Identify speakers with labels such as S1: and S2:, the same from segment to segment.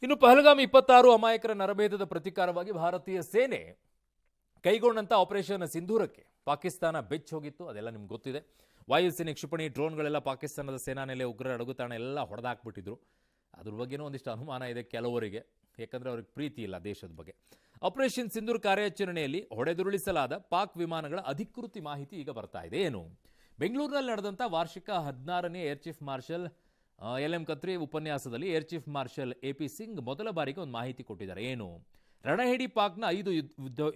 S1: ಇನ್ನು ಪಹಲ್ಗಾಮ್ 26 ಅಮಾಯಕರ ನರಭೇದದ ಪ್ರತಿಕಾರವಾಗಿ ಭಾರತೀಯ ಸೇನೆ ಕೈಗೊಂಡಂತ ಆಪರೇಷನ್ ಸಿಂಧೂರಕ್ಕೆ ಪಾಕಿಸ್ತಾನ ಬೆಚ್ಚೋಗಿತ್ತು. ಅದೆಲ್ಲ ನಿಮ್ಗೆ ಗೊತ್ತಿದೆ. ವಾಯುಸೇನೆ ಕ್ಷಿಪಣಿ ಡ್ರೋನ್ಗಳೆಲ್ಲ ಪಾಕಿಸ್ತಾನದ ಸೇನಾ ನೆಲೆ ಉಗ್ರರ ಅಡಗುತಾಣ ಎಲ್ಲ ಹೊಡೆದಾಕ್ಬಿಟ್ಟಿದ್ರು. ಅದ್ರ ಬಗ್ಗೆನೂ ಒಂದಿಷ್ಟು ಅನುಮಾನ ಇದೆ ಕೆಲವರಿಗೆ, ಯಾಕಂದ್ರೆ ಅವ್ರಿಗೆ ಪ್ರೀತಿ ಇಲ್ಲ ದೇಶದ ಬಗ್ಗೆ. ಆಪರೇಷನ್ ಸಿಂಧೂರ್ ಕಾರ್ಯಾಚರಣೆಯಲ್ಲಿ ಹೊಡೆದುರುಳಿಸಲಾದ ಪಾಕ್ ವಿಮಾನಗಳ ಅಧಿಕೃತ ಮಾಹಿತಿ ಈಗ ಬರ್ತಾ ಇದೆ. ಏನು? ಬೆಂಗಳೂರಿನಲ್ಲಿ ನಡೆದಂಥ ವಾರ್ಷಿಕ 16ನೇ air chief marshal LM Khatri ಉಪನ್ಯಾಸದಲ್ಲಿ air chief marshal AP Singh ಮೊದಲ ಬಾರಿಗೆ ಒಂದು ಮಾಹಿತಿ ಕೊಟ್ಟಿದ್ದಾರೆ. ಏನು? ರಣಹೇಡಿ ಪಾಕ್ನ 5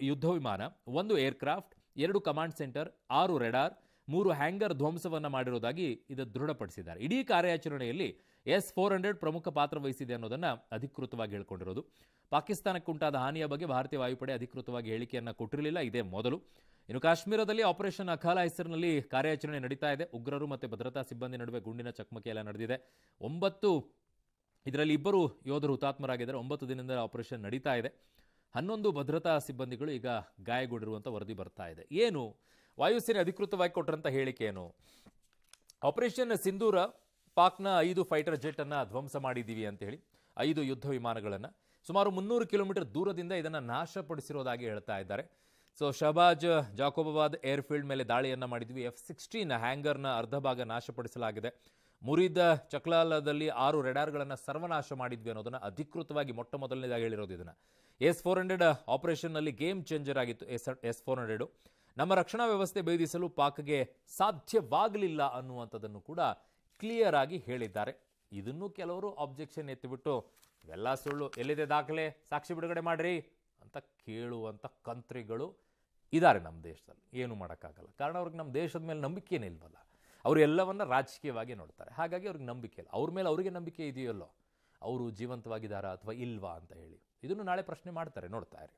S1: ಯುದ್ಧ ವಿಮಾನ, 1 aircraft, 2 command centre, 6 radar, 3 hangar ಧ್ವಂಸವನ್ನ ಮಾಡಿರುವುದಾಗಿ ಇದು ದೃಢಪಡಿಸಿದ್ದಾರೆ. ಇಡೀ ಕಾರ್ಯಾಚರಣೆಯಲ್ಲಿ S-400 ಪ್ರಮುಖ ಪಾತ್ರ ವಹಿಸಿದೆ ಅನ್ನೋದನ್ನ ಅಧಿಕೃತವಾಗಿ ಹೇಳಿಕೊಂಡಿರೋದು. ಪಾಕಿಸ್ತಾನಕ್ಕುಂಟಾದ ಹಾನಿಯ ಬಗ್ಗೆ ಭಾರತೀಯ ವಾಯುಪಡೆ ಅಧಿಕೃತವಾಗಿ ಹೇಳಿಕೆಯನ್ನ ಕೊಟ್ಟಿರಲಿಲ್ಲ, ಇದೇ ಮೊದಲು. ಇನ್ನು ಕಾಶ್ಮೀರದಲ್ಲಿ ಆಪರೇಷನ್ ಅಖಾಲ ಹೆಸರಿನಲ್ಲಿ ಕಾರ್ಯಾಚರಣೆ ನಡೀತಾ ಇದೆ. ಉಗ್ರರು ಮತ್ತು ಭದ್ರತಾ ಸಿಬ್ಬಂದಿ ನಡುವೆ ಗುಂಡಿನ ಚಕಮಕಿ ಎಲ್ಲ ನಡೆದಿದೆ. ಇದರಲ್ಲಿ 2 ಯೋಧರು ಹುತಾತ್ಮರಾಗಿದ್ದಾರೆ. 9 ದಿನದಿಂದ ಆಪರೇಷನ್ ನಡೀತಾ ಇದೆ. 11 ಭದ್ರತಾ ಸಿಬ್ಬಂದಿಗಳು ಈಗ ಗಾಯಗೊಂಡಿರುವಂಥ ವರದಿ ಬರ್ತಾ ಇದೆ. ಏನು? ವಾಯುಸೇನೆ ಅಧಿಕೃತವಾಗಿ ಕೊಟ್ಟರಂತ ಹೇಳಿಕೆ ಏನು? ಆಪರೇಷನ್ ಸಿಂಧೂರ ಪಾಕ್ನ 5 ಫೈಟರ್ ಜೆಟ್ ಅನ್ನ ಧ್ವಂಸ ಮಾಡಿದ್ದೀವಿ ಅಂತ ಹೇಳಿ, 5 ಯುದ್ಧ ವಿಮಾನಗಳನ್ನು ಸುಮಾರು 300 ಕಿಲೋಮೀಟರ್ ದೂರದಿಂದ ಇದನ್ನು ನಾಶಪಡಿಸಿರೋದಾಗಿ ಹೇಳ್ತಾ ಇದ್ದಾರೆ. ಶಹಬಾಜ್ ಜಾಕೋಬಾದ್ ಏರ್ಫೀಲ್ಡ್ ಮೇಲೆ ದಾಳಿಯನ್ನ ಮಾಡಿದ್ವಿ. F-16 ಹ್ಯಾಂಗರ್ನ ಅರ್ಧ ಭಾಗ ನಾಶಪಡಿಸಲಾಗಿದೆ. ಮುರಿದ ಚಕ್ಲಾಲದಲ್ಲಿ 6 ರೆಡಾರ್ಗಳನ್ನು ಸರ್ವನಾಶ ಮಾಡಿದ್ವಿ ಅನ್ನೋದನ್ನ ಅಧಿಕೃತವಾಗಿ ಮೊಟ್ಟ ಮೊದಲನೇದಾಗಿ ಹೇಳಿರೋದು. ಇದನ್ನ S-400 ಆಪರೇಷನ್ನಲ್ಲಿ ಗೇಮ್ ಚೇಂಜರ್ ಆಗಿತ್ತು. S-400 ನಮ್ಮ ರಕ್ಷಣಾ ವ್ಯವಸ್ಥೆ ಭೇದಿಸಲು ಪಾಕ್ಗೆ ಸಾಧ್ಯವಾಗಲಿಲ್ಲ ಅನ್ನುವಂಥದ್ದನ್ನು ಕೂಡ ಕ್ಲಿಯರ್ ಆಗಿ ಹೇಳಿದ್ದಾರೆ. ಇದನ್ನು ಕೆಲವರು ಆಬ್ಜೆಕ್ಷನ್ ಎತ್ತಿಬಿಟ್ಟು ಇವೆಲ್ಲ ಸುಳ್ಳು, ಎಲ್ಲಿದೆ ದಾಖಲೆ, ಸಾಕ್ಷಿ ಬಿಡುಗಡೆ ಮಾಡ್ರಿ ಅಂತ ಕೇಳುವಂಥ ಕಂತ್ರಿಗಳು ಇದ್ದಾರೆ ನಮ್ಮ ದೇಶದಲ್ಲಿ. ಏನು ಮಾಡೋಕ್ಕಾಗಲ್ಲ, ಕಾರಣ ಅವ್ರಿಗೆ ನಮ್ಮ ದೇಶದ ಮೇಲೆ ನಂಬಿಕೆನೇ ಇಲ್ವಲ್ಲ. ಅವರು ಎಲ್ಲವನ್ನ ರಾಜಕೀಯವಾಗಿ ನೋಡ್ತಾರೆ. ಹಾಗಾಗಿ ಅವ್ರಿಗೆ ನಂಬಿಕೆ ಇಲ್ಲ. ಅವ್ರ ಮೇಲೆ ಅವರಿಗೆ ನಂಬಿಕೆ ಇದೆಯಲ್ಲೋ, ಅವರು ಜೀವಂತವಾಗಿದ್ದಾರಾ ಅಥವಾ ಇಲ್ವಾ ಅಂತ ಹೇಳಿ ಇದನ್ನು ನಾಳೆ ಪ್ರಶ್ನೆ ಮಾಡ್ತಾರೆ. ನೋಡ್ತಾ ಇರಿ.